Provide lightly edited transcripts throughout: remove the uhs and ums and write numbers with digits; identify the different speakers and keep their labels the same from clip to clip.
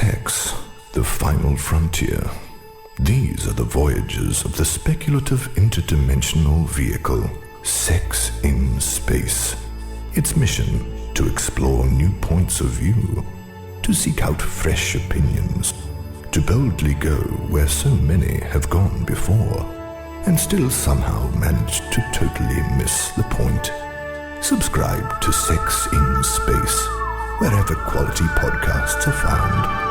Speaker 1: Sex, the final frontier. These are the voyages of the speculative interdimensional vehicle, Sex in Space. Its mission, to explore new points of view, to seek out fresh opinions, to boldly go where so many have gone before, and still somehow manage to totally miss the point. Subscribe to Sex in Space, wherever quality podcasts are found.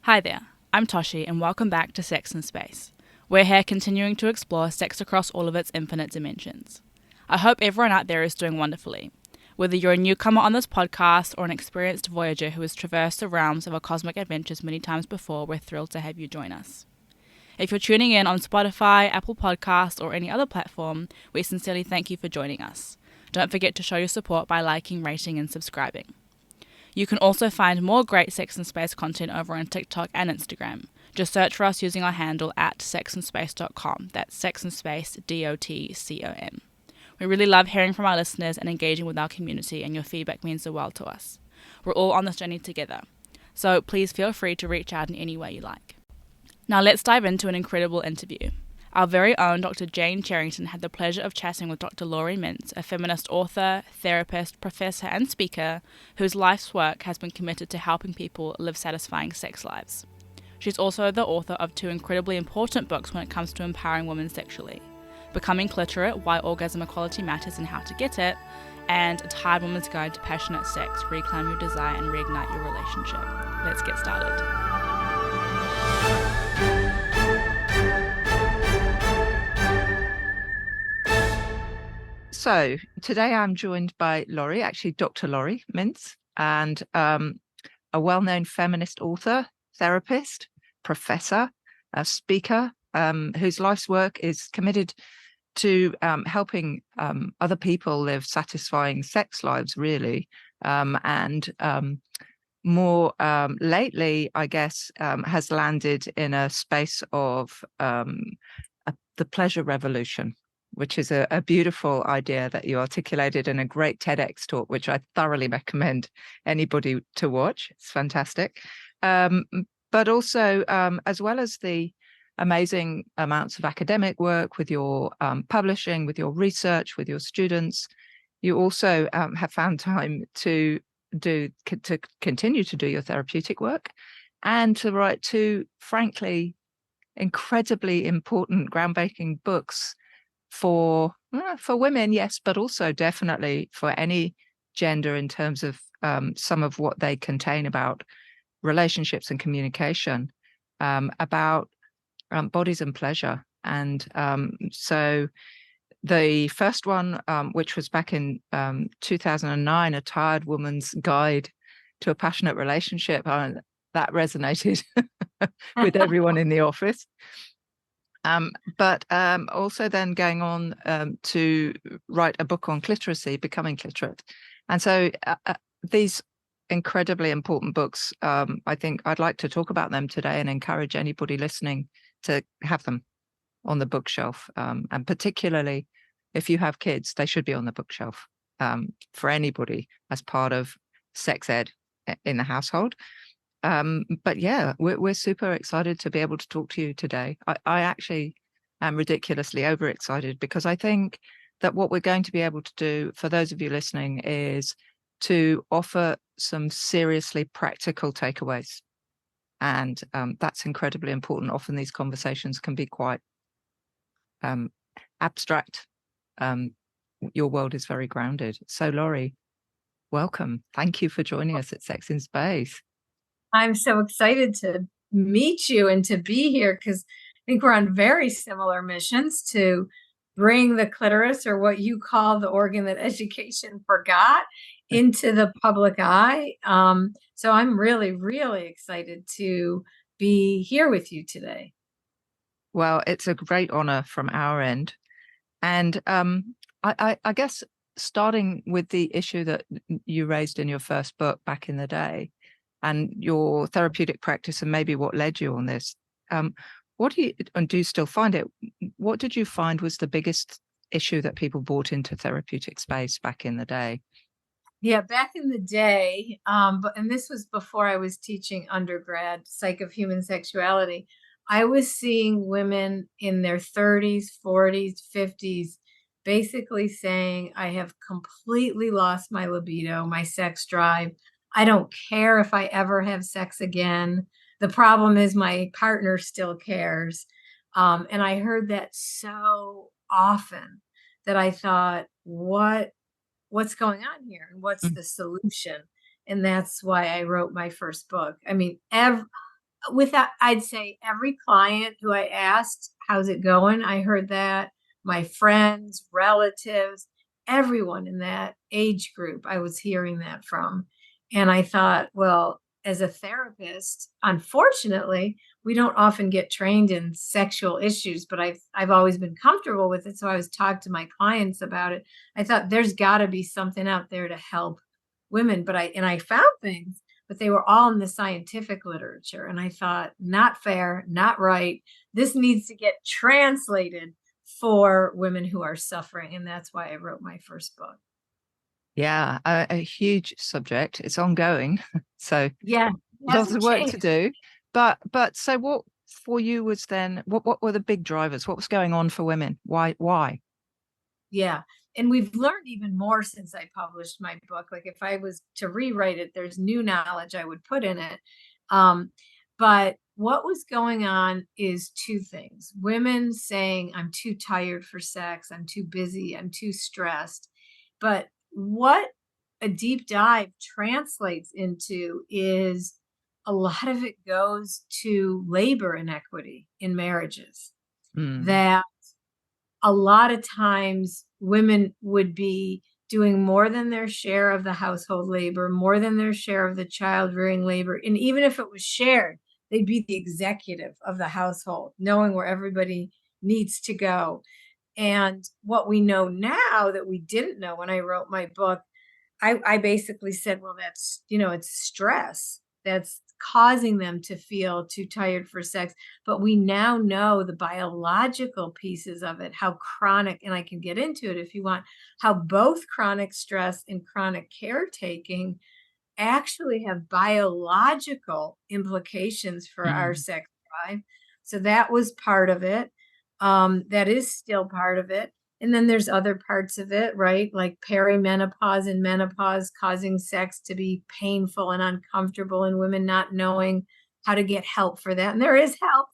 Speaker 2: Hi there, I'm Toshi and welcome back to Sex in Space. We're here continuing to explore sex across all of its infinite dimensions. I hope everyone out there is doing wonderfully. Whether you're a newcomer on this podcast or an experienced voyager who has traversed the realms of our cosmic adventures many times before, we're thrilled to have you join us. If you're tuning in on Spotify, Apple Podcasts, or any other platform, we sincerely thank you for joining us. Don't forget to show your support by liking, rating, and subscribing. You can also find more great Sex and Space content over on TikTok and Instagram. Just search for us using our handle at sexandspace.com. That's sexandspace.com. We really love hearing from our listeners and engaging with our community, and your feedback means the world to us. We're all on this journey together, so please feel free to reach out in any way you like. Now let's dive into an incredible interview. Our very own Dr. Jane Cherrington had the pleasure of chatting with Dr. Laurie Mintz, a feminist author, therapist, professor, and speaker whose life's work has been committed to helping people live satisfying sex lives. She's also the author of two incredibly important books when it comes to empowering women sexually: Becoming Cliterate, Why Orgasm Equality Matters and How to Get It, and A Tired Woman's Guide to Passionate Sex, Reclaim Your Desire and Reignite Your Relationship. Let's get started.
Speaker 3: So today I'm joined by Laurie, actually Dr. Laurie Mintz, and a well-known feminist author, therapist, professor, a speaker, whose life's work is committed to helping other people live satisfying sex lives, really. More lately, I guess, has landed in a space of the pleasure revolution, which is a beautiful idea that you articulated in a great TEDx talk, which I thoroughly recommend anybody to watch. It's fantastic. But also, as well as the amazing amounts of academic work with your publishing, with your research, with your students, you also have found time to continue to do your therapeutic work and to write two, frankly, incredibly important, groundbreaking books for women, yes, but also definitely for any gender in terms of some of what they contain about relationships and communication, about bodies and pleasure. And so the first one, which was back in 2009, A Tired Woman's Guide to a Passionate Relationship, that resonated with everyone in the office. But also then going on to write a book on cliteracy, Becoming Cliterate. And so these incredibly important books, I think I'd like to talk about them today and encourage anybody listening to have them on the bookshelf. And particularly if you have kids, they should be on the bookshelf for anybody as part of sex ed in the household. But yeah, we're super excited to be able to talk to you today. I actually am ridiculously overexcited because I think that what we're going to be able to do for those of you listening is to offer some seriously practical takeaways. And that's incredibly important. Often these conversations can be quite abstract. Your world is very grounded. So Laurie, welcome. Thank you for joining us at Sex in Space.
Speaker 4: I'm so excited to meet you and to be here because I think we're on very similar missions to bring the clitoris, or what you call the organ that education forgot, into the public eye. So I'm really, really excited to be here with you today.
Speaker 3: Well, it's a great honor from our end. And I guess starting with the issue that you raised in your first book back in the day, and your therapeutic practice and maybe what led you on this. What do you still find it? What did you find was the biggest issue that people brought into therapeutic space back in the day.
Speaker 4: Yeah, back in the day, and this was before I was teaching undergrad psych of human sexuality. I was seeing women in their 30s, 40s, 50s, basically saying, I have completely lost my libido, my sex drive. I don't care if I ever have sex again. The problem is my partner still cares. And I heard that so often that I thought, what's going on here and what's the solution? And that's why I wrote my first book. I mean, I'd say every client who I asked, how's it going? I heard that. My friends, relatives, everyone in that age group, I was hearing that from. And I thought, well, as a therapist, unfortunately, we don't often get trained in sexual issues, but I've always been comfortable with it. So I always talk to my clients about it. I thought there's got to be something out there to help women, but I found things, but they were all in the scientific literature. And I thought, not fair, not right. This needs to get translated for women who are suffering. And that's why I wrote my first book.
Speaker 3: Yeah, a huge subject. It's ongoing. So
Speaker 4: yeah,
Speaker 3: lots of work to do. But so what for you was then, what were the big drivers? What was going on for women? Why?
Speaker 4: Yeah. And we've learned even more since I published my book. Like if I was to rewrite it, there's new knowledge I would put in it. But what was going on is two things. Women saying, I'm too tired for sex. I'm too busy. I'm too stressed. But what a deep dive translates into is a lot of it goes to labor inequity in marriages. That a lot of times women would be doing more than their share of the household labor, more than their share of the child rearing labor. And even if it was shared, they'd be the executive of the household, knowing where everybody needs to go. And what we know now that we didn't know when I wrote my book, I basically said, well, that's, it's stress that's causing them to feel too tired for sex. But we now know the biological pieces of it, how chronic, and I can get into it if you want, how both chronic stress and chronic caretaking actually have biological implications for our sex drive. So that was part of it. That is still part of it. And then there's other parts of it, right? Like perimenopause and menopause causing sex to be painful and uncomfortable, and women not knowing how to get help for that. And there is help.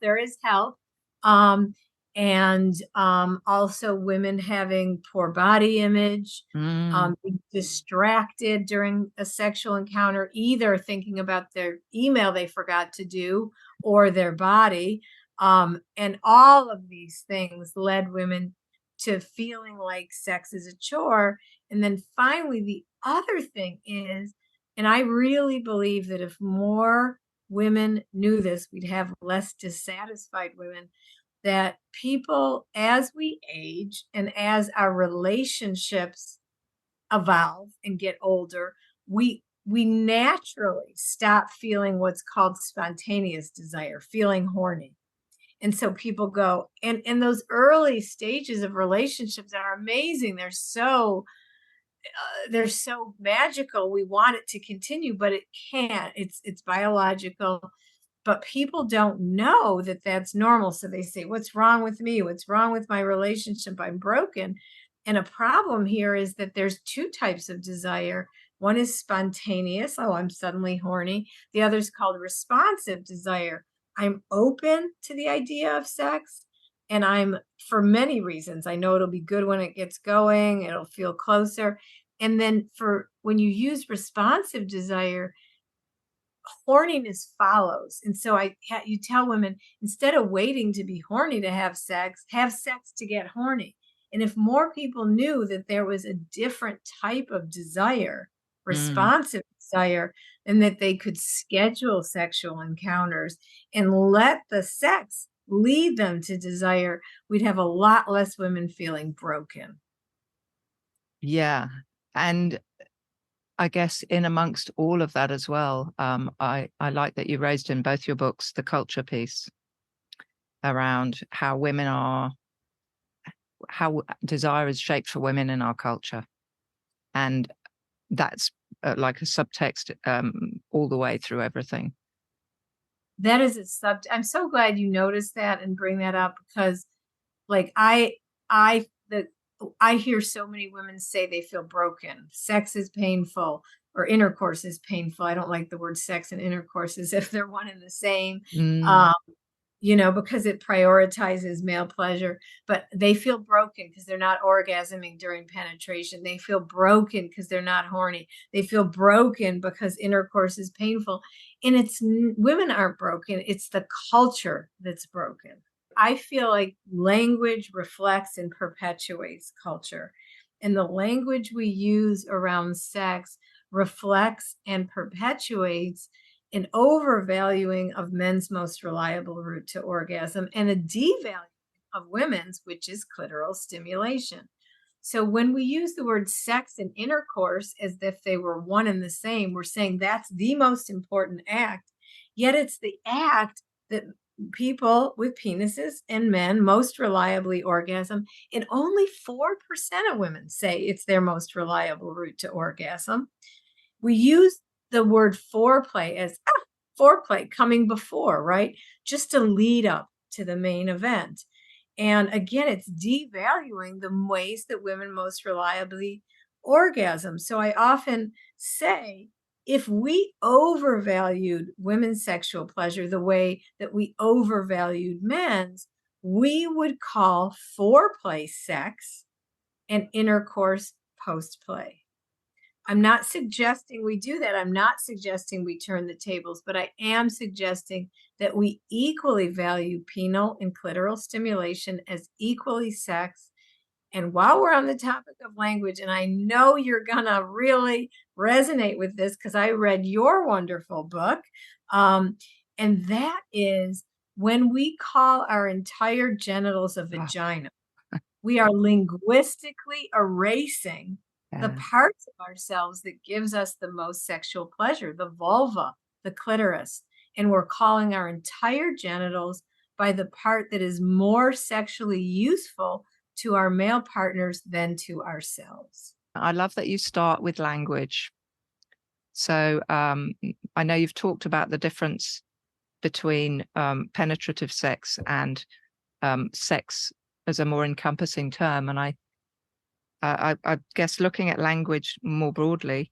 Speaker 4: Also women having poor body image, being distracted during a sexual encounter, either thinking about their email they forgot to do or their body. And all of these things led women to feeling like sex is a chore. And then finally, the other thing is, and I really believe that if more women knew this, we'd have less dissatisfied women, that people, as we age and as our relationships evolve and get older, we naturally stop feeling what's called spontaneous desire, feeling horny. And so people go, and those early stages of relationships are amazing. They're so magical. We want it to continue, but it can't. It's biological. But people don't know that that's normal. So they say, what's wrong with me? What's wrong with my relationship? I'm broken. And a problem here is that there's two types of desire. One is spontaneous. Oh, I'm suddenly horny. The other is called responsive desire. I'm open to the idea of sex, and I'm, for many reasons, I know it'll be good when it gets going, it'll feel closer. And then for when you use responsive desire, horniness follows. And so you tell women, instead of waiting to be horny to have sex to get horny. And if more people knew that there was a different type of desire, responsive desire, and that they could schedule sexual encounters and let the sex lead them to desire, we'd have a lot less women feeling broken.
Speaker 3: Yeah. And I guess in amongst all of that as well, I like that you raised in both your books the culture piece around how women are, how desire is shaped for women in our culture, and that's like a subtext all the way through everything.
Speaker 4: That is a I'm so glad you noticed that and bring that up, because like I hear so many women say they feel broken. Sex is painful, or intercourse is painful. I don't like the word sex and intercourse as if they're one and the same. Because it prioritizes male pleasure, but they feel broken because they're not orgasming during penetration. They feel broken because they're not horny. They feel broken because intercourse is painful. And women aren't broken. It's the culture that's broken. I feel like language reflects and perpetuates culture. And the language we use around sex reflects and perpetuates an overvaluing of men's most reliable route to orgasm and a devaluing of women's, which is clitoral stimulation. So when we use the word sex and intercourse as if they were one and the same, we're saying that's the most important act. Yet it's the act that people with penises and men most reliably orgasm. And only 4% of women say it's their most reliable route to orgasm. We use the word foreplay as foreplay coming before, right? Just to lead up to the main event. And again, it's devaluing the ways that women most reliably orgasm. So I often say, if we overvalued women's sexual pleasure the way that we overvalued men's, we would call foreplay sex and intercourse postplay. I'm not suggesting we do that. I'm not suggesting we turn the tables, but I am suggesting that we equally value penile and clitoral stimulation as equally sex. And while we're on the topic of language, and I know you're going to really resonate with this because I read your wonderful book, and that is when we call our entire genitals a vagina, we are linguistically erasing the parts of ourselves that gives us the most sexual pleasure, the vulva, the clitoris, and we're calling our entire genitals by the part that is more sexually useful to our male partners than to ourselves.
Speaker 3: I love that you start with language. So I know you've talked about the difference between penetrative sex and sex as a more encompassing term. And I guess looking at language more broadly,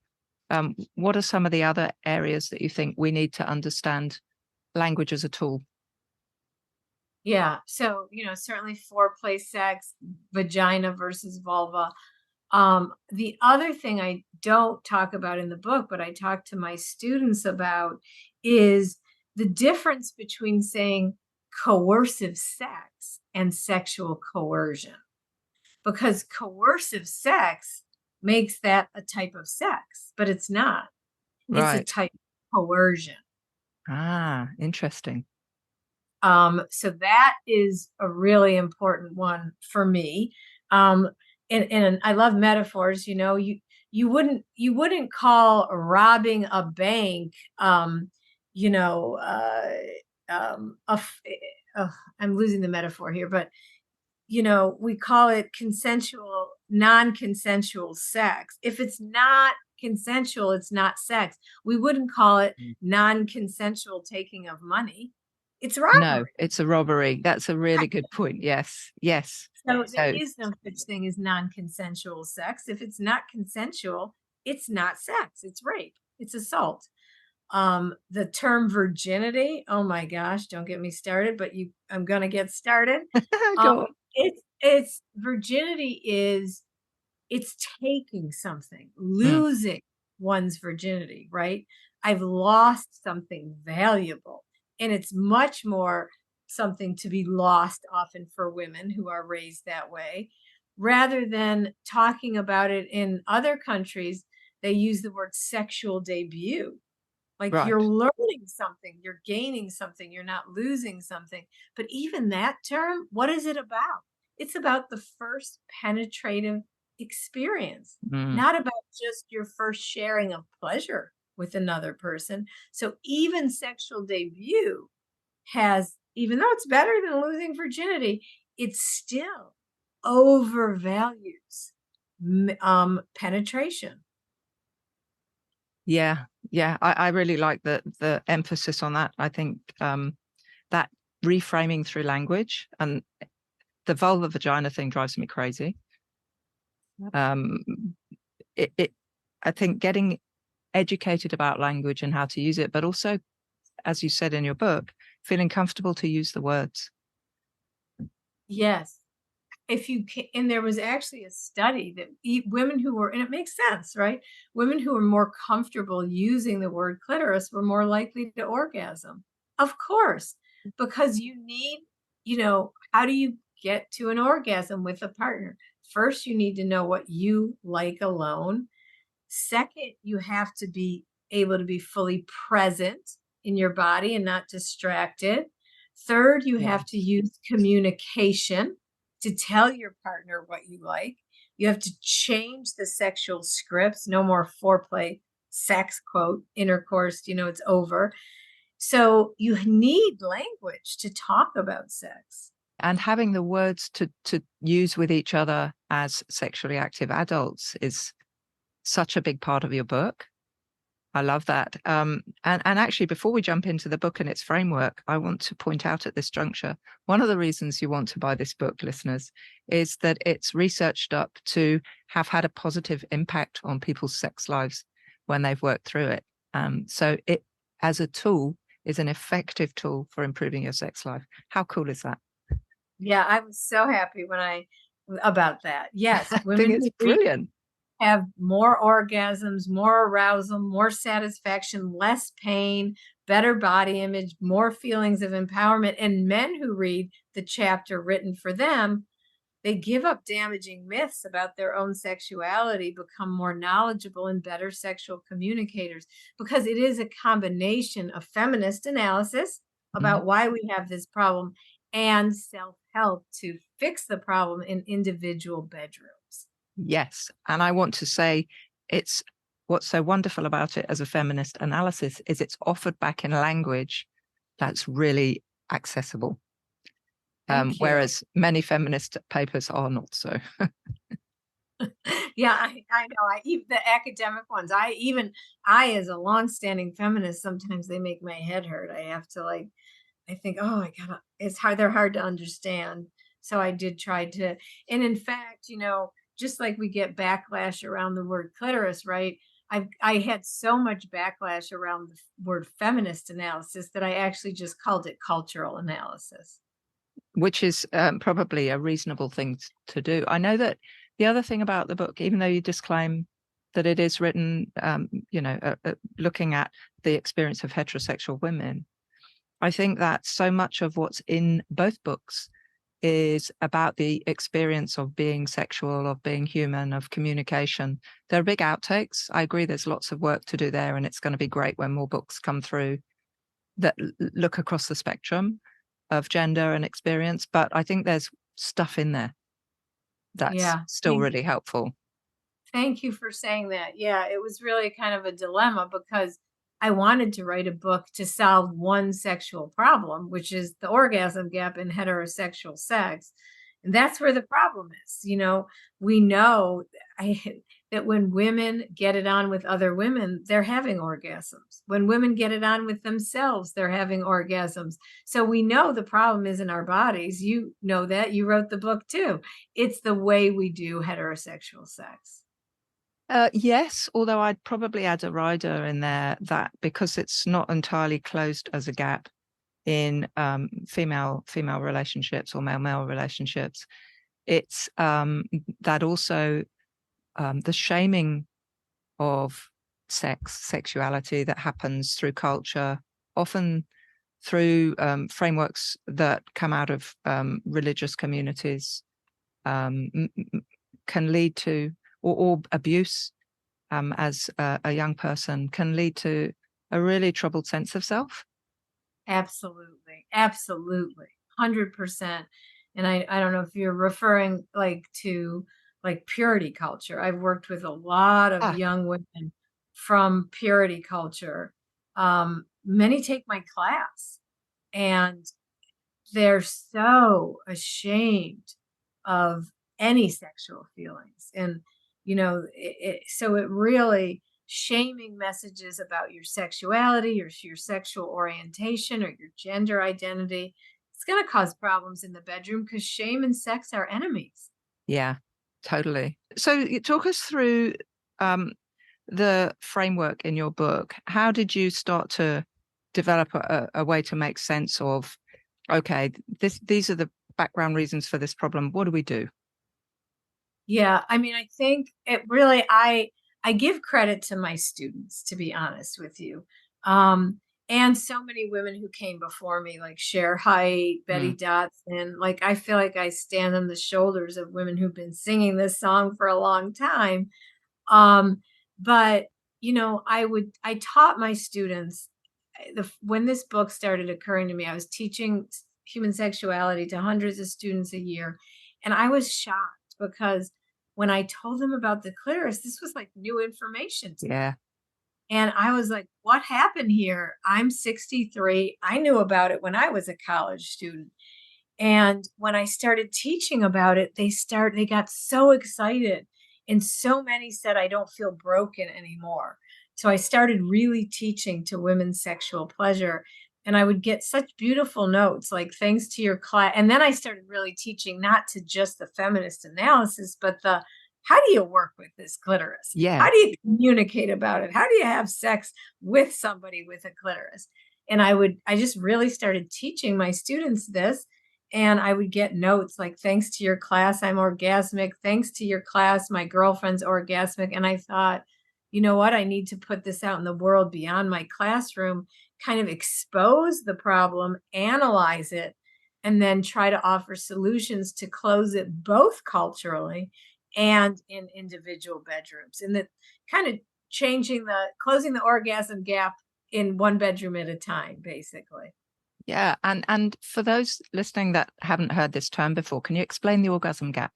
Speaker 3: what are some of the other areas that you think we need to understand language as a tool?
Speaker 4: Yeah. So, certainly foreplay sex, vagina versus vulva. The other thing I don't talk about in the book, but I talk to my students about, is the difference between saying coercive sex and sexual coercion. Because coercive sex makes that a type of sex, but it's not. It's a type of coercion.
Speaker 3: Interesting.
Speaker 4: So that is a really important one for me. And I love metaphors. You wouldn't call robbing a bank, I'm losing the metaphor here, but we call it consensual, non-consensual sex. If it's not consensual, it's not sex. We wouldn't call it non-consensual taking of money. It's robbery.
Speaker 3: No, it's a robbery. That's a really good point. Yes.
Speaker 4: So there is no such thing as non-consensual sex. If it's not consensual, it's not sex. It's rape. It's assault. The term virginity, oh my gosh, don't get me started, but I'm going to get started.
Speaker 3: Go on.
Speaker 4: It's virginity it's taking something, losing one's virginity, right? I've lost something valuable, and it's much more something to be lost often for women who are raised that way, rather than talking about it in other countries. They use the word sexual debut. Like you're learning something, you're gaining something, you're not losing something. But even that term, what is it about? It's about the first penetrative experience, not about just your first sharing of pleasure with another person. So even sexual debut has, even though it's better than losing virginity, it's still overvalues penetration.
Speaker 3: Yeah, I really like the emphasis on that. I think that reframing through language, and the vulva vagina thing drives me crazy. I think getting educated about language and how to use it, but also, as you said in your book, feeling comfortable to use the words.
Speaker 4: Yes. If you can, and there was actually a study that women who were, and it makes sense, right? Women who were more comfortable using the word clitoris were more likely to orgasm. Of course, because you need, how do you get to an orgasm with a partner? First, you need to know what you like alone. Second, you have to be able to be fully present in your body and not distracted. Third, you have to use communication to tell your partner what you like. You have to change the sexual scripts. No more foreplay, sex, quote, intercourse, it's over. So you need language to talk about sex.
Speaker 3: And having the words to use with each other as sexually active adults is such a big part of your book. I love that. And actually, before we jump into the book and its framework, I want to point out at this juncture, one of the reasons you want to buy this book, listeners, is that it's researched up to have had a positive impact on people's sex lives when they've worked through it. So it, as a tool, is an effective tool for improving your sex life. How cool is that?
Speaker 4: Yeah, I was so happy about that. Yes, women
Speaker 3: I think it's brilliant.
Speaker 4: Have more orgasms, more arousal, more satisfaction, less pain, better body image, more feelings of empowerment. And men who read the chapter written for them, they give up damaging myths about their own sexuality, become more knowledgeable and better sexual communicators, because it is a combination of feminist analysis about why we have this problem and self-help to fix the problem in individual bedrooms.
Speaker 3: Yes. And I want to say it's what's so wonderful about it as a feminist analysis is it's offered back in language that's really accessible. Whereas many feminist papers are not so.
Speaker 4: Yeah, I know. Even the academic ones, I as a longstanding feminist, sometimes they make my head hurt. I have to I think, oh, it's hard. They're hard to understand. So I did try to, and in fact, just like we get backlash around the word clitoris, right? I had so much backlash around the word feminist analysis that I actually just called it cultural analysis.
Speaker 3: Which is probably a reasonable thing to do. I know that the other thing about the book, even though you disclaim that it is written, looking at the experience of heterosexual women, I think that so much of what's in both books is about the experience of being sexual, of being human, of communication. There are big outtakes. I agree there's lots of work to do there, and it's going to be great when more books come through that look across the spectrum of gender and experience. But I think there's stuff in there that's still really helpful.
Speaker 4: Thank you for saying that. Yeah, it was really kind of a dilemma because I wanted to write a book to solve one sexual problem, which is the orgasm gap in heterosexual sex. And that's where the problem is. We know that when women get it on with other women, they're having orgasms. When women get it on with themselves, they're having orgasms. So we know the problem is in our bodies. You know that. You wrote the book too. It's the way we do heterosexual sex.
Speaker 3: Yes, although I'd probably add a rider in there that because it's not entirely closed as a gap in female relationships or male relationships, it's that also the shaming of sexuality that happens through culture, often through frameworks that come out of religious communities, can lead to, or abuse as a young person can lead to a really troubled sense of self.
Speaker 4: Absolutely. 100%. And I don't know if you're referring to purity culture. I've worked with a lot of young women from purity culture. Many take my class and they're so ashamed of any sexual feelings. And, so it really, shaming messages about your sexuality, your sexual orientation, or your gender identity, it's going to cause problems in the bedroom because shame and sex are enemies.
Speaker 3: Yeah, totally. So you talk us through the framework in your book. How did you start to develop a way to make sense of, okay, these are the background reasons for this problem. What do we do?
Speaker 4: Yeah, I mean, I think it really, I give credit to my students, to be honest with you. And so many women who came before me, like Cher Height, Betty Dodson. Like, I feel like I stand on the shoulders of women who've been singing this song for a long time. But I taught my students, when this book started occurring to me, I was teaching human sexuality to hundreds of students a year. And I was shocked because when I told them about the clitoris, this was like new information to me.
Speaker 3: Yeah.
Speaker 4: And I was like, what happened here? I'm 63. I knew about it when I was a college student. And when I started teaching about it, they got so excited. And so many said, I don't feel broken anymore. So I started really teaching to women's sexual pleasure. And I would get such beautiful notes like, thanks to your class. And then I started really teaching not to just the feminist analysis, but how do you work with this clitoris?
Speaker 3: Yeah.
Speaker 4: How do you communicate about it? How do you have sex with somebody with a clitoris? And I just really started teaching my students this. And I would get notes like, thanks to your class, I'm orgasmic. Thanks to your class, my girlfriend's orgasmic. And I thought, you know what? I need to put this out in the world beyond my classroom, kind of expose the problem, analyze it, and then try to offer solutions to close it both culturally and in individual bedrooms. And that kind of closing the orgasm gap in one bedroom at a time, basically.
Speaker 3: Yeah. And for those listening that haven't heard this term before, can you explain the orgasm gap?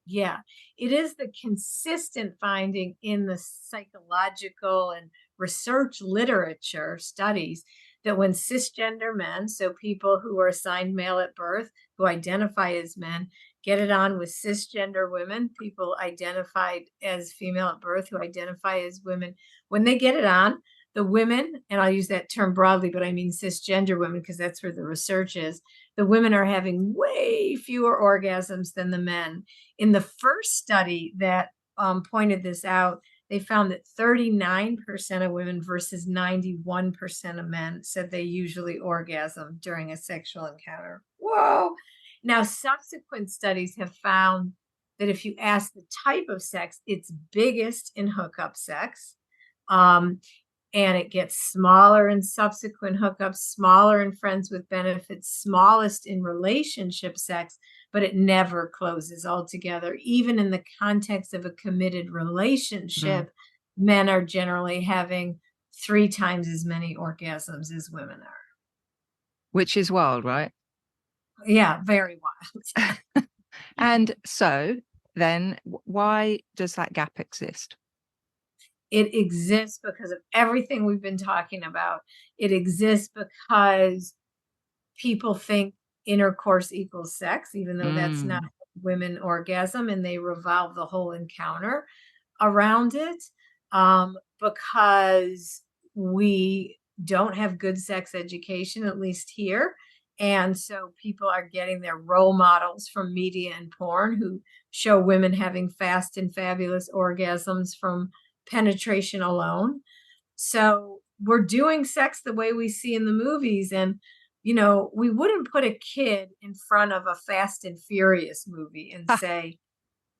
Speaker 4: Yeah, it is the consistent finding in the psychological and research literature studies that when cisgender men, so people who are assigned male at birth, who identify as men, get it on with cisgender women, people identified as female at birth who identify as women, when they get it on, the women, and I'll use that term broadly, but I mean cisgender women because that's where the research is, the women are having way fewer orgasms than the men. In the first study that pointed this out, they found that 39% of women versus 91% of men said they usually orgasm during a sexual encounter. Whoa. Now, subsequent studies have found that if you ask the type of sex, it's biggest in hookup sex. And it gets smaller in subsequent hookups, smaller in friends with benefits, smallest in relationship sex, but it never closes altogether. Even in the context of a committed relationship, men are generally having 3 times as many orgasms as women are.
Speaker 3: Which is wild, right?
Speaker 4: Yeah, very wild.
Speaker 3: And so then why does that gap exist?
Speaker 4: It exists because of everything we've been talking about. It exists because people think intercourse equals sex, even though that's not women orgasm, and they revolve the whole encounter around it. Because we don't have good sex education, at least here. And so people are getting their role models from media and porn who show women having fast and fabulous orgasms from penetration alone. So we're doing sex the way we see in the movies. And, we wouldn't put a kid in front of a Fast and Furious movie and say,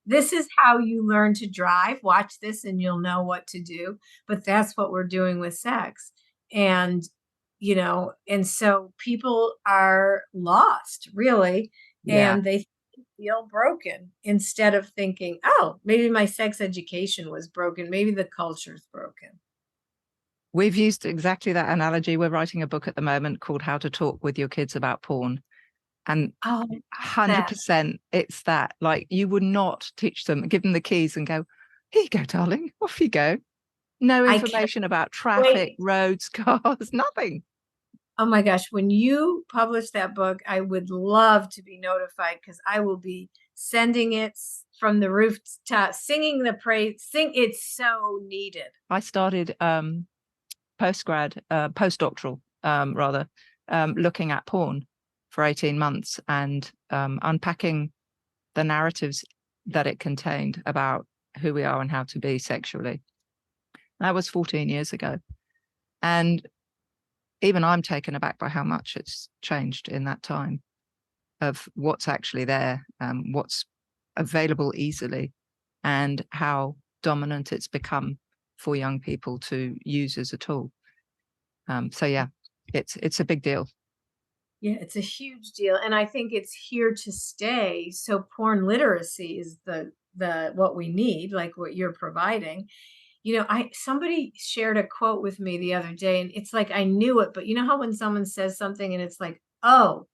Speaker 4: this is how you learn to drive. Watch this and you'll know what to do. But that's what we're doing with sex. And, and so people are lost, really.
Speaker 3: Yeah.
Speaker 4: And they feel broken instead of thinking, oh, maybe my sex education was broken. Maybe the culture's broken.
Speaker 3: We've used exactly that analogy. We're writing a book at the moment called How to Talk with Your Kids About Porn. And 100% it's that. Like, you would not teach them, give them the keys and go, here you go, darling, off you go. No information about traffic, roads, cars, nothing.
Speaker 4: Oh my gosh, when you publish that book, I would love to be notified because I will be sending it from the rooftop, singing the praise. It's so needed.
Speaker 3: I started postdoctoral, looking at porn for 18 months and unpacking the narratives that it contained about who we are and how to be sexually. That was 14 years ago. And even I'm taken aback by how much it's changed in that time, of what's actually there, what's available easily, and how dominant it's become for young people to use as a tool. So yeah, it's a big deal.
Speaker 4: Yeah, it's a huge deal. And I think it's here to stay. So porn literacy is the what we need, like what you're providing. You know, somebody shared a quote with me the other day, and it's like I knew it, but you know how when someone says something and it's like, oh,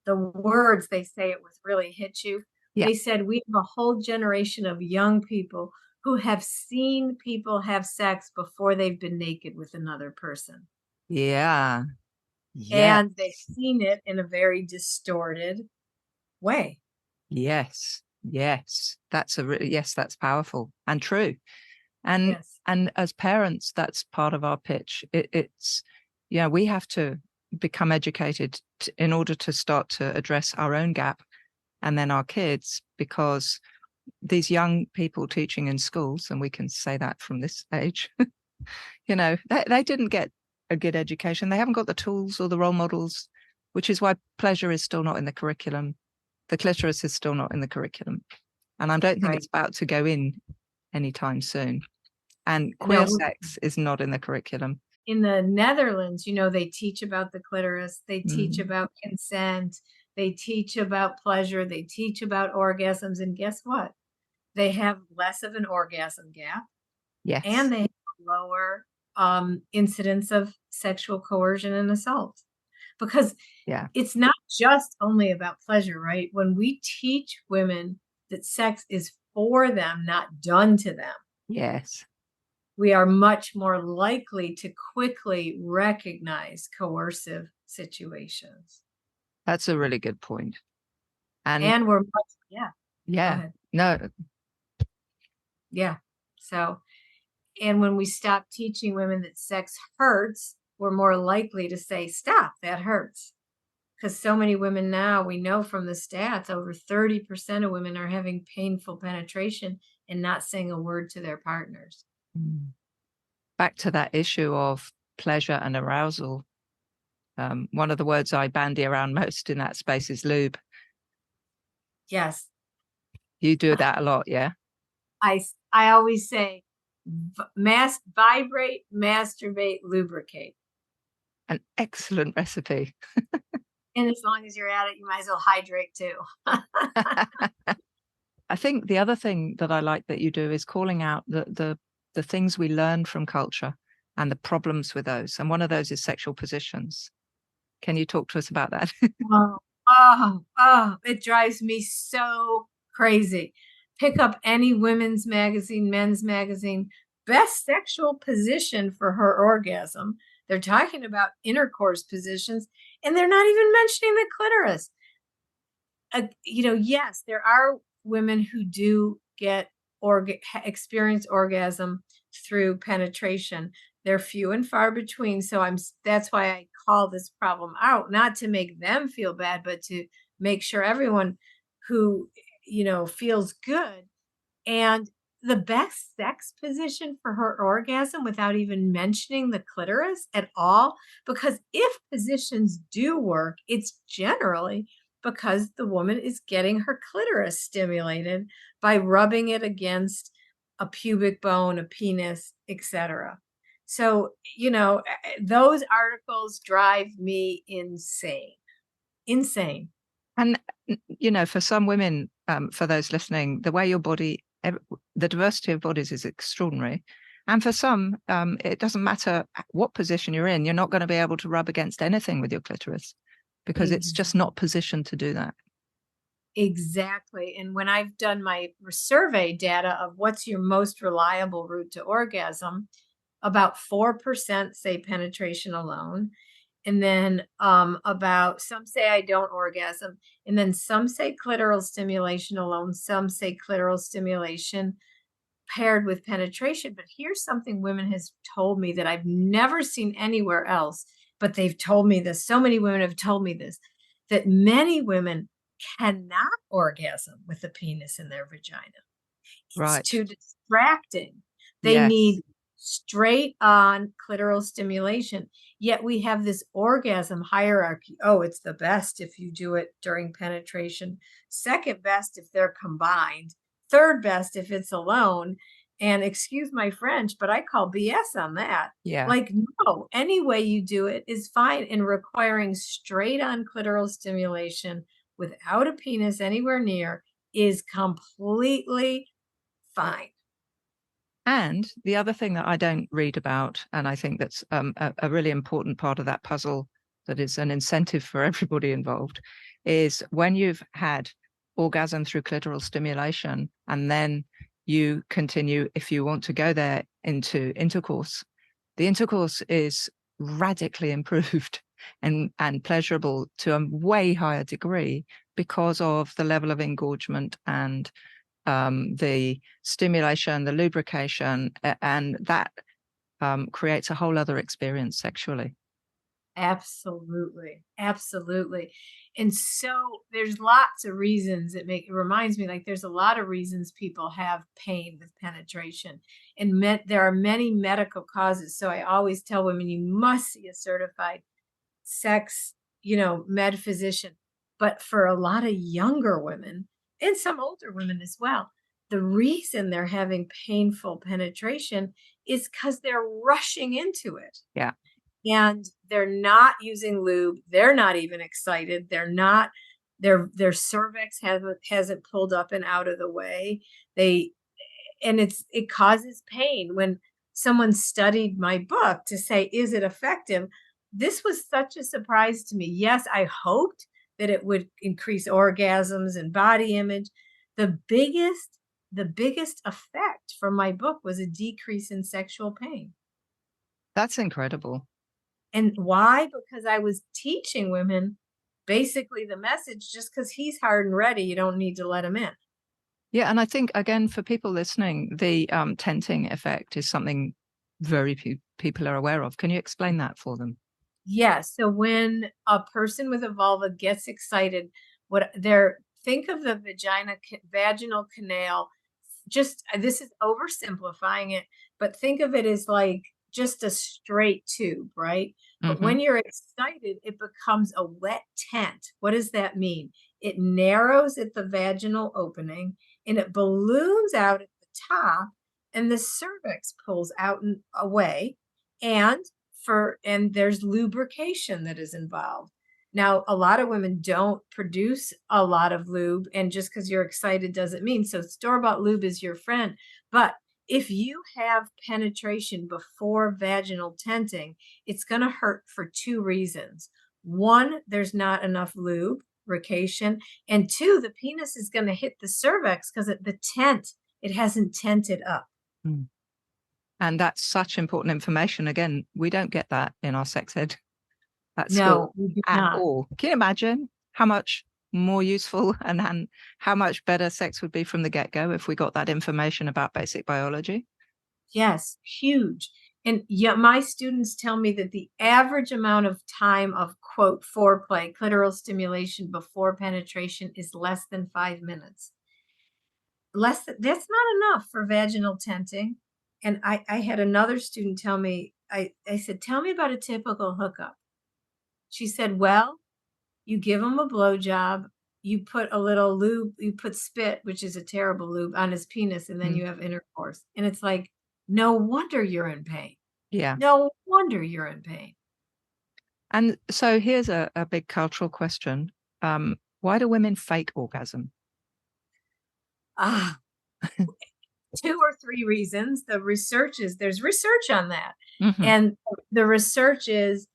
Speaker 4: the words they say it with really hit you.
Speaker 3: Yeah.
Speaker 4: They said we have a whole generation of young people who have seen people have sex before they've been naked with another person.
Speaker 3: Yeah. Yeah.
Speaker 4: And they've seen it in a very distorted way.
Speaker 3: Yes. Yes. That's that's powerful and true. And
Speaker 4: Yes.
Speaker 3: and as parents, that's part of our pitch. It's we have to become educated in order to start to address our own gap and then our kids, because these young people teaching in schools, and we can say that from this age, they didn't get a good education. They haven't got the tools or the role models, which is why pleasure is still not in the curriculum. The clitoris is still not in the curriculum. And I don't think it's about to go in anytime soon. And queer sex is not in the curriculum.
Speaker 4: In the Netherlands, they teach about the clitoris. They teach about consent. They teach about pleasure. They teach about orgasms. And guess what? They have less of an orgasm gap.
Speaker 3: Yes.
Speaker 4: And they have lower incidence of sexual coercion and assault. Because it's not just only about pleasure, right? When we teach women that sex is for them, not done to them.
Speaker 3: Yes.
Speaker 4: We are much more likely to quickly recognize coercive situations.
Speaker 3: That's a really good point.
Speaker 4: And we're much,
Speaker 3: yeah. No.
Speaker 4: Yeah. So, and when we stop teaching women that sex hurts, we're more likely to say, stop, that hurts. Because so many women now, we know from the stats, over 30% of women are having painful penetration and not saying a word to their partners.
Speaker 3: Back to that issue of pleasure and arousal. One of the words I bandy around most in that space is lube.
Speaker 4: Yes.
Speaker 3: You do that a lot, yeah?
Speaker 4: I always say, vibrate, masturbate, lubricate.
Speaker 3: An excellent recipe.
Speaker 4: And as long as you're at it, you might as well hydrate too.
Speaker 3: I think the other thing that I like that you do is calling out the things we learn from culture and the problems with those. And one of those is sexual positions. Can you talk to us about that?
Speaker 4: It drives me so crazy. Pick up any women's magazine, men's magazine, best sexual position for her orgasm. They're talking about intercourse positions, and they're not even mentioning the clitoris. Yes, there are women who do experience orgasm through penetration. They're few and far between. So that's why I call this problem out, not to make them feel bad, but to make sure everyone who, feels good. And the best sex position for her orgasm without even mentioning the clitoris at all, because if positions do work, it's generally because the woman is getting her clitoris stimulated by rubbing it against a pubic bone, a penis, etc. So, those articles drive me insane.
Speaker 3: And, for some women, for those listening, the way your body, the diversity of bodies is extraordinary. And for some, it doesn't matter what position you're in, you're not going to be able to rub against anything with your clitoris because it's just not positioned to do that.
Speaker 4: Exactly. And when I've done my survey data of what's your most reliable route to orgasm, about 4% say penetration alone. And then about some say I don't orgasm. And then some say clitoral stimulation alone. Some say clitoral stimulation paired with penetration. But here's something women has told me that I've never seen anywhere else, but they've told me this. So many women have told me this, that many women cannot orgasm with a penis in their vagina. It's
Speaker 3: Right.
Speaker 4: too distracting. They
Speaker 3: Yes.
Speaker 4: need straight on clitoral stimulation. Yet we have this orgasm hierarchy. Oh, it's the best if you do it during penetration. Second best if they're combined. Third best if it's alone. And excuse my French, but I call BS on that.
Speaker 3: Yeah.
Speaker 4: Like, no, any way you do it is fine. And requiring straight on clitoral stimulation without a penis anywhere near is completely fine.
Speaker 3: And the other thing that I don't read about, and I think that's a really important part of that puzzle that is an incentive for everybody involved, is when you've had orgasm through clitoral stimulation and then you continue, if you want to go there, into intercourse, the intercourse is radically improved and pleasurable to a way higher degree because of the level of engorgement and the stimulation, the lubrication, and that creates a whole other experience sexually.
Speaker 4: Absolutely. Absolutely. And so there's lots of reasons it reminds me, like, there's a lot of reasons people have pain with penetration, and there are many medical causes. So I always tell women, you must see a certified sex, med physician. But for a lot of younger women and some older women as well, the reason they're having painful penetration is because they're rushing into it.
Speaker 3: Yeah.
Speaker 4: And they're not using lube. They're not even excited. They're not, their cervix hasn't pulled up and out of the way. It causes pain. When someone studied my book to say, is it effective? This was such a surprise to me. Yes, I hoped that it would increase orgasms and body image. The biggest effect from my book was a decrease in sexual pain.
Speaker 3: That's incredible.
Speaker 4: And why? Because I was teaching women basically the message, just because he's hard and ready, you don't need to let him in.
Speaker 3: Yeah. And I think, again, for people listening, the tenting effect is something very few people are aware of. Can you explain that for them?
Speaker 4: Yes. So when a person with a vulva gets excited, think of the vaginal canal, this is oversimplifying it, but think of it as like just a straight tube, right? But when you're excited, it becomes a wet tent. What does that mean? It narrows at the vaginal opening and it balloons out at the top, and the cervix pulls out and away. And there's lubrication that is involved. Now, a lot of women don't produce a lot of lube, and just because you're excited doesn't mean. So store-bought lube is your friend. But if you have penetration before vaginal tenting, it's going to hurt for two reasons. One, there's not enough lubrication. And two, the penis is going to hit the cervix because it hasn't tented up.
Speaker 3: Mm. And that's such important information. Again, we don't get that in our sex ed at school at all. Can you imagine how much more useful and how much better sex would be from the get-go if we got that information about basic biology?
Speaker 4: Yes, huge. And yeah, my students tell me that the average amount of time of, quote, foreplay, clitoral stimulation before penetration is less than 5 minutes. That's not enough for vaginal tenting. And I had another student tell me, I said, tell me about a typical hookup. She said, well, you give him a blowjob, you put a little lube, you put spit, which is a terrible lube, on his penis, and then you have intercourse. And it's like, no wonder you're in pain.
Speaker 3: Yeah.
Speaker 4: No wonder you're in pain.
Speaker 3: And so here's a big cultural question. Why do women fake orgasm?
Speaker 4: Two or three reasons. There's research on that. And the research is,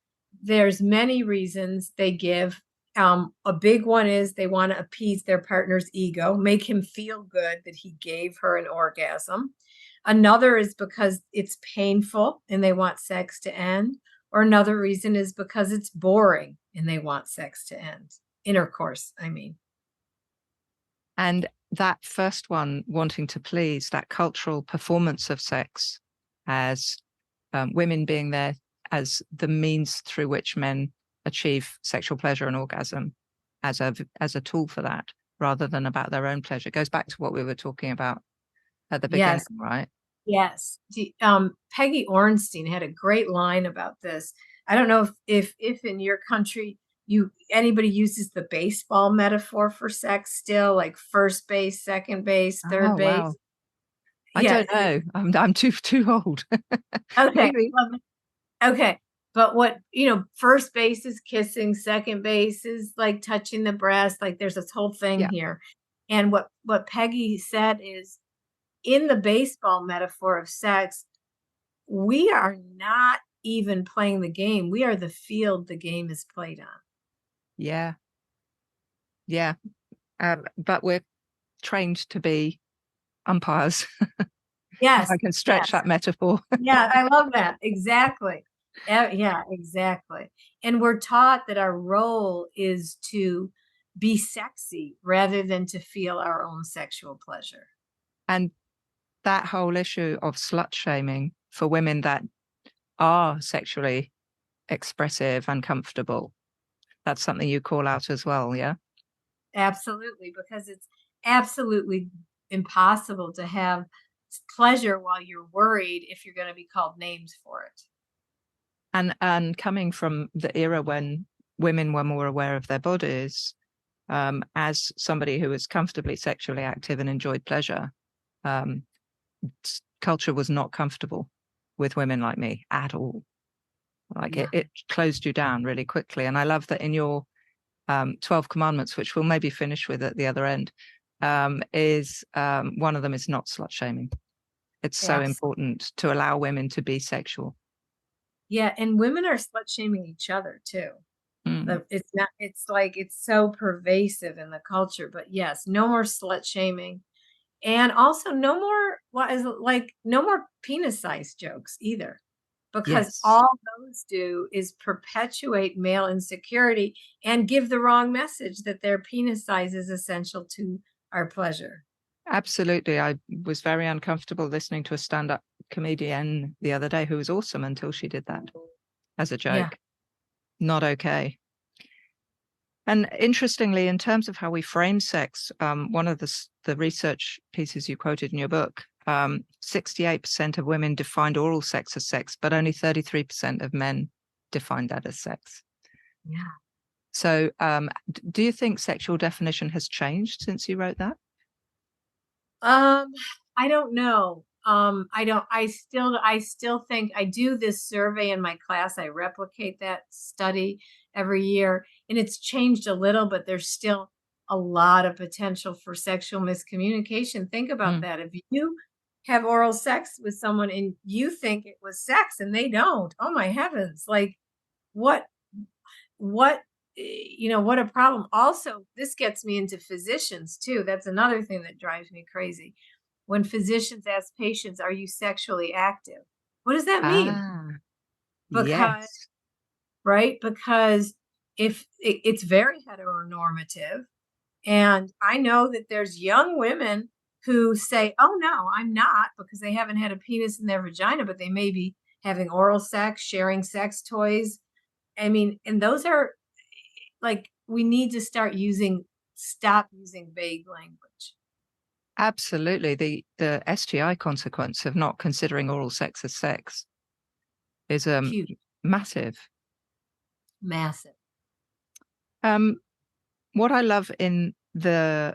Speaker 4: there's many reasons they give. A big one is they want to appease their partner's ego, make him feel good that he gave her an orgasm. Another is because it's painful and they want sex to end. or another reason is because it's boring and they want sex to end. Intercourse, I mean.
Speaker 3: And that first one, wanting to please, that cultural performance of sex as women being there as the means through which men achieve sexual pleasure and orgasm as a tool for that, rather than about their own pleasure, goes back to what we were talking about at the beginning,
Speaker 4: Yes.
Speaker 3: right?
Speaker 4: Yes. Peggy Orenstein had a great line about this. I don't know if in your country anybody uses the baseball metaphor for sex still, like first base, second base, third base.
Speaker 3: Wow. I don't know. I'm too old.
Speaker 4: Okay.
Speaker 3: Maybe.
Speaker 4: Okay. But what, first base is kissing, second base is like touching the breast. Like there's this whole thing here. And what Peggy said is, in the baseball metaphor of sex, we are not even playing the game. We are the field the game is played on.
Speaker 3: Yeah. Yeah. But we're trained to be umpires.
Speaker 4: Yes.
Speaker 3: I can stretch that metaphor.
Speaker 4: Yeah, I love that. Exactly. Yeah, exactly. And we're taught that our role is to be sexy rather than to feel our own sexual pleasure.
Speaker 3: And that whole issue of slut shaming for women that are sexually expressive and comfortable, that's something you call out as well, yeah?
Speaker 4: Absolutely, because it's absolutely impossible to have pleasure while you're worried if you're going to be called names for it.
Speaker 3: And coming from the era when women were more aware of their bodies, as somebody who was comfortably sexually active and enjoyed pleasure, culture was not comfortable with women like me at all. Like it closed you down really quickly. And I love that in your 12 commandments, which we'll maybe finish with at the other end, is one of them is not slut shaming. It's so important to allow women to be sexual.
Speaker 4: Yeah, and women are slut shaming each other too. It's like it's so pervasive in the culture. But yes, no more slut shaming. And also no more penis size jokes either. Because all those do is perpetuate male insecurity and give the wrong message that their penis size is essential to our pleasure.
Speaker 3: Absolutely. I was very uncomfortable listening to a stand-up comedian the other day who was awesome until she did that as a joke.
Speaker 4: Yeah. Not
Speaker 3: okay. And interestingly, in terms of how we frame sex, one of the research pieces you quoted in your book, 68% of women defined oral sex as sex, but only 33% of men defined that as sex.
Speaker 4: Yeah.
Speaker 3: So do you think sexual definition has changed since you wrote that?
Speaker 4: I don't know. I still think I do this survey in my class. I replicate that study every year, and it's changed a little, but there's still a lot of potential for sexual miscommunication. Think about that. If you have oral sex with someone and you think it was sex and they don't, oh my heavens, like what a problem. Also, this gets me into physicians too. That's another thing that drives me crazy. When physicians ask patients, are you sexually active? What does that mean? Because, right? Because if it's very heteronormative, and I know that there's young women who say, oh no, I'm not, because they haven't had a penis in their vagina, but they may be having oral sex, sharing sex toys. I mean, and those are like, we need to stop using vague language.
Speaker 3: Absolutely. The STI consequence of not considering oral sex as sex is
Speaker 4: huge.
Speaker 3: Massive. What I love in the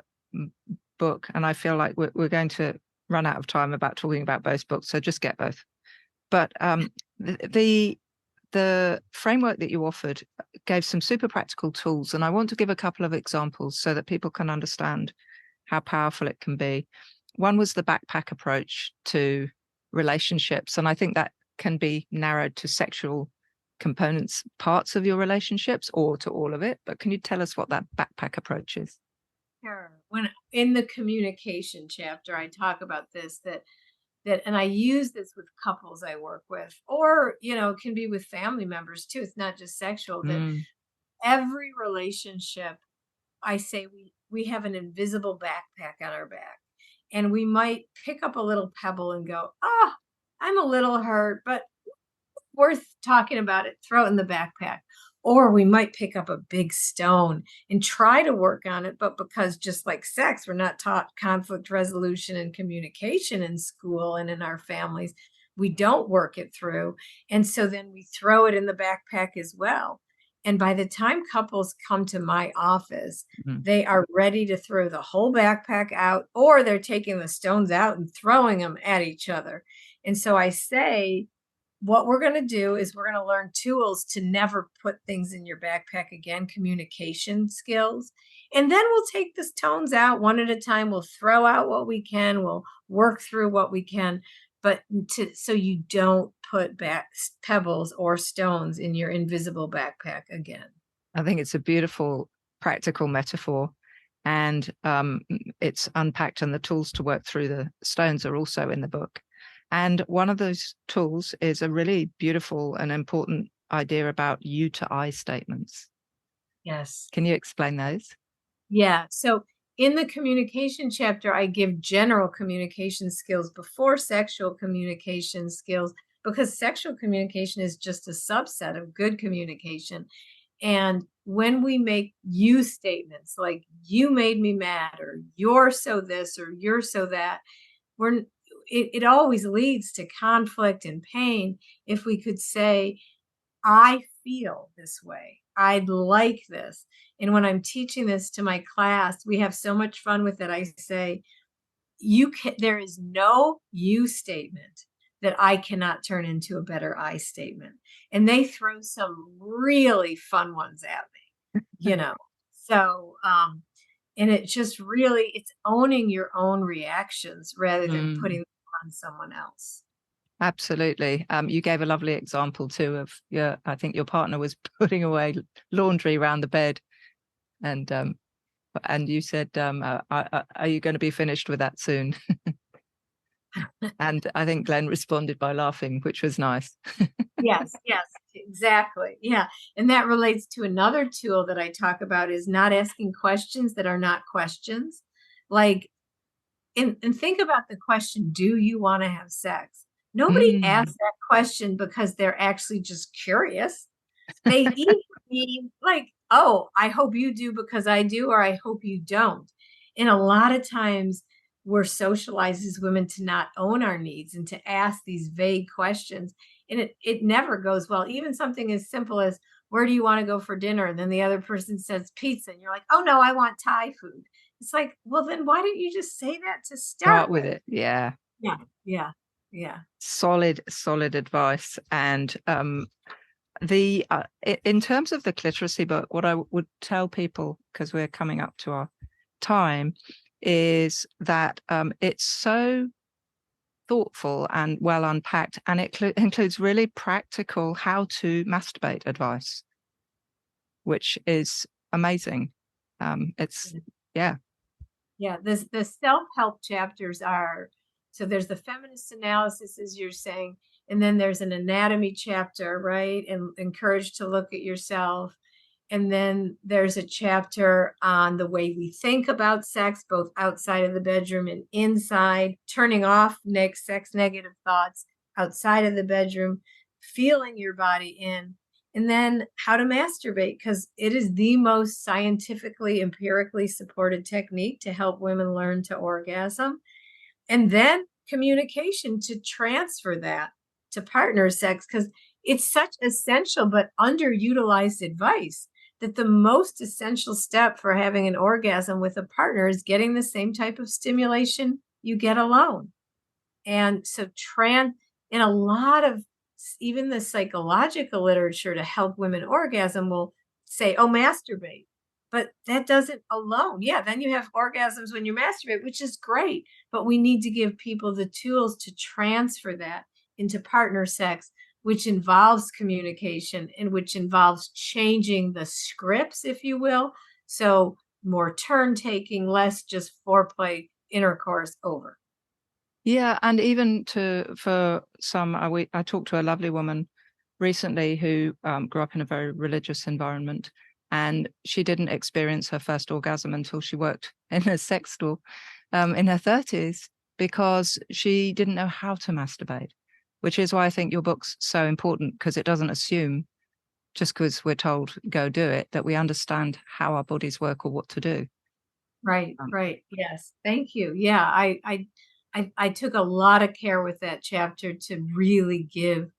Speaker 3: book, and I feel like we're going to run out of time about talking about both books, so just get both. But the framework that you offered gave some super practical tools, and I want to give a couple of examples so that people can understand how powerful it can be. One was the backpack approach to relationships, and I think that can be narrowed to sexual components, parts of your relationships, or to all of it. But can you tell us what that backpack approach is?
Speaker 4: Sure. When in the communication chapter, I talk about this, that that, and I use this with couples I work with, or, it can be with family members too. It's not just sexual, that every relationship, I say we have an invisible backpack on our back, and we might pick up a little pebble and go, I'm a little hurt, but worth talking about it, throw it in the backpack. Or we might pick up a big stone and try to work on it, but because just like sex, we're not taught conflict resolution and communication in school and in our families, we don't work it through. And so then we throw it in the backpack as well. And by the time couples come to my office, they are ready to throw the whole backpack out, or they're taking the stones out and throwing them at each other. And so I say, what we're going to do is we're going to learn tools to never put things in your backpack again, communication skills. And then we'll take the stones out one at a time. We'll throw out what we can. We'll work through what we can. But so you don't put back pebbles or stones in your invisible backpack again.
Speaker 3: I think it's a beautiful practical metaphor, and it's unpacked, and the tools to work through the stones are also in the book. And one of those tools is a really beautiful and important idea about you to I statements.
Speaker 4: Yes.
Speaker 3: Can you explain those?
Speaker 4: Yeah. So in the communication chapter, I give general communication skills before sexual communication skills, because sexual communication is just a subset of good communication. And when we make you statements like, you made me mad, or you're so this, or you're so that, it always leads to conflict and pain. If we could say, I feel this way, I'd like this. And when I'm teaching this to my class, we have so much fun with it. I say, there is no you statement that I cannot turn into a better I statement. And they throw some really fun ones at me, So, and it just really, it's owning your own reactions rather than putting them on someone else.
Speaker 3: Absolutely. You gave a lovely example too of I think your partner was putting away laundry around the bed, and you said, are you going to be finished with that soon? And I think Glenn responded by laughing, which was nice.
Speaker 4: Yes, exactly. Yeah. And that relates to another tool that I talk about, is not asking questions that are not questions. Like, and think about the question, do you want to have sex? Nobody asks that question because they're actually just curious. They either mean like, oh, I hope you do because I do, or I hope you don't. And a lot of times we're socialized as women to not own our needs and to ask these vague questions. And it never goes well. Even something as simple as, where do you want to go for dinner? And then the other person says pizza. And you're like, oh no, I want Thai food. It's like, well, then why didn't you just say that to start
Speaker 3: with it? Yeah. Solid advice. And in terms of the cliteracy book, what I would tell people, because we're coming up to our time, is that it's so thoughtful and well unpacked, and it includes really practical how to masturbate advice, which is amazing.
Speaker 4: The self-help chapters are, so there's the feminist analysis, as you're saying, and then there's an anatomy chapter, right? And encouraged to look at yourself. And then there's a chapter on the way we think about sex, both outside of the bedroom and inside, turning off sex negative thoughts outside of the bedroom, feeling your body in, and then how to masturbate, because it is the most scientifically, empirically supported technique to help women learn to orgasm. And then communication to transfer that to partner sex, because it's such essential but underutilized advice, that the most essential step for having an orgasm with a partner is getting the same type of stimulation you get alone. And so in a lot of even the psychological literature to help women orgasm will say, oh, masturbate. But that doesn't alone. Yeah, then you have orgasms when you masturbate, which is great. But we need to give people the tools to transfer that into partner sex, which involves communication and which involves changing the scripts, if you will. So more turn taking, less just foreplay, intercourse, over.
Speaker 3: Yeah, and even for some, I talked to a lovely woman recently who grew up in a very religious environment, and she didn't experience her first orgasm until she worked in a sex store in her 30s, because she didn't know how to masturbate, which is why I think your book's so important, because it doesn't assume, just because we're told go do it, that we understand how our bodies work or what to do.
Speaker 4: Right, right. Yes. Thank you. Yeah, I took a lot of care with that chapter to really give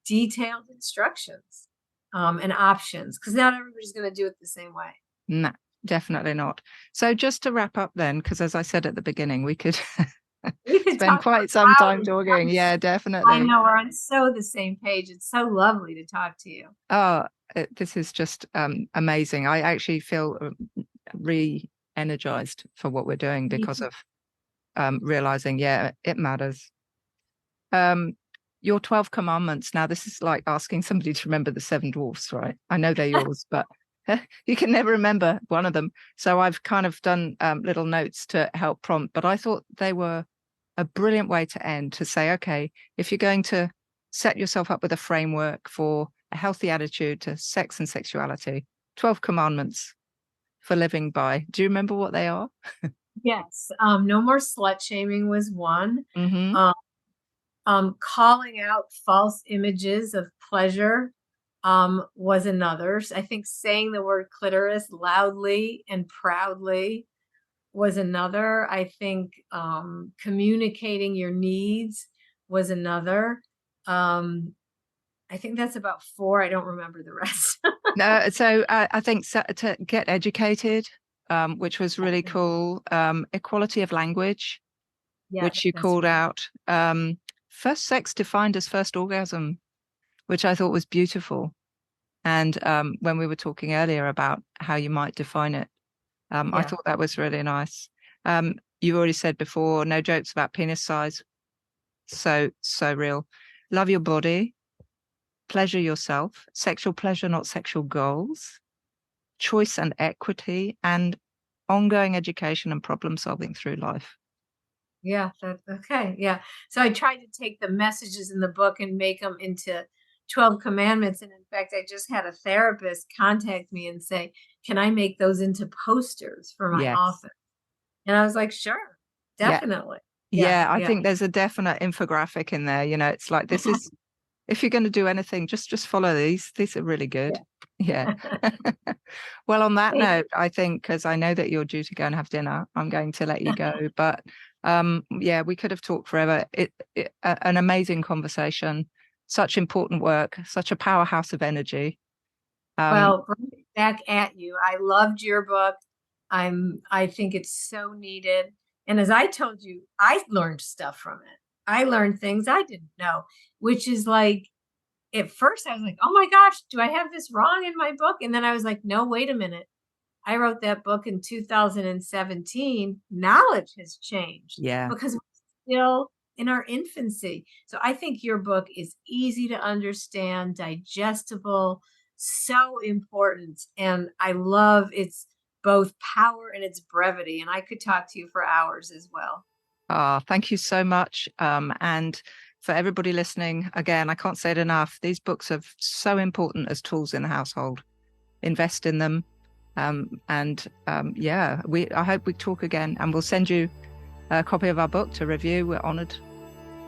Speaker 4: detailed instructions and options, because not everybody's going to do it the same way.
Speaker 3: No, definitely not. So just to wrap up then, because as I said at the beginning, we could
Speaker 4: We could
Speaker 3: spend
Speaker 4: talk
Speaker 3: quite
Speaker 4: for
Speaker 3: some time
Speaker 4: hours.
Speaker 3: talking. Yeah,
Speaker 4: I
Speaker 3: definitely.
Speaker 4: know we're on so the same page. It's so lovely to talk to you.
Speaker 3: Oh, this is just amazing. I actually feel re-energized for what we're doing because of realizing, yeah, it matters. Your 12 commandments. Now, this is like asking somebody to remember the 7 dwarfs, right? I know they're yours, but you can never remember one of them. So I've kind of done little notes to help prompt, but I thought they were a brilliant way to end, to say, okay, if you're going to set yourself up with a framework for a healthy attitude to sex and sexuality, 12 commandments for living by. Do you remember what they are?
Speaker 4: Yes. No more slut shaming was one.
Speaker 3: Mm-hmm.
Speaker 4: Calling out false images of pleasure was another. I think saying the word clitoris loudly and proudly was another. I think communicating your needs was another. I think that's about 4. I don't remember the rest.
Speaker 3: No, so I think to get educated, which was really cool. Equality of language,
Speaker 4: Yeah,
Speaker 3: which you called out. First sex defined as first orgasm, which I thought was beautiful. And when we were talking earlier about how you might define it, I thought that was really nice. You already said before, no jokes about penis size. So real. Love your body. Pleasure yourself. Sexual pleasure, not sexual goals. Choice and equity, and ongoing education and problem solving through life.
Speaker 4: Yeah. Okay. Yeah. So I tried to take the messages in the book and make them into 12 commandments. And in fact, I just had a therapist contact me and say, can I make those into posters for my office? And I was like, sure, definitely.
Speaker 3: Yeah, I think there's a definite infographic in there. It's like, this is, if you're going to do anything, just follow these. These are really good. Yeah. Well, on that note, I think, because I know that you're due to go and have dinner, I'm going to let you go. But yeah, we could have talked forever. An amazing conversation, such important work, such a powerhouse of energy.
Speaker 4: Well, back at you. I loved your book. I think it's so needed. And as I told you, I learned stuff from it. I learned things I didn't know, which is like, at first I was like, oh my gosh, do I have this wrong in my book? And then I was like, no, wait a minute. I wrote that book in 2017. Knowledge has changed.
Speaker 3: Yeah.
Speaker 4: Because we're still in our infancy. So I think your book is easy to understand, digestible, so important. And I love its both power and its brevity. And I could talk to you for hours as well.
Speaker 3: Thank you so much. And for everybody listening, again, I can't say it enough. These books are so important as tools in the household. Invest in them. Yeah, I hope we talk again, and we'll send you a copy of our book to review. We're honored.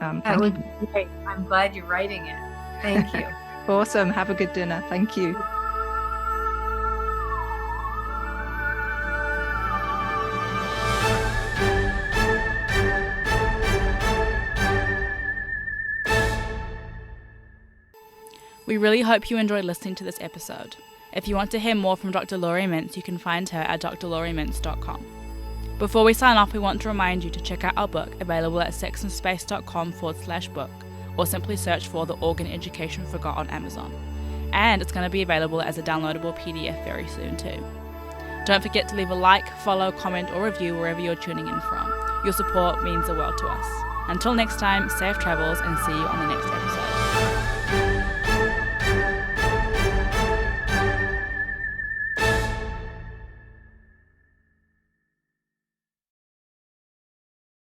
Speaker 4: That would be great. I'm glad you're writing it. Thank you.
Speaker 3: Awesome. Have a good dinner. Thank you.
Speaker 2: We really hope you enjoyed listening to this episode. If you want to hear more from Dr. Laurie Mintz, you can find her at drlauriemintz.com. Before we sign off, we want to remind you to check out our book, available at sexandspace.com/book, or simply search for The Organ Education Forgot on Amazon. And it's going to be available as a downloadable PDF very soon too. Don't forget to leave a like, follow, comment, or review wherever you're tuning in from. Your support means the world to us. Until next time, safe travels, and see you on the next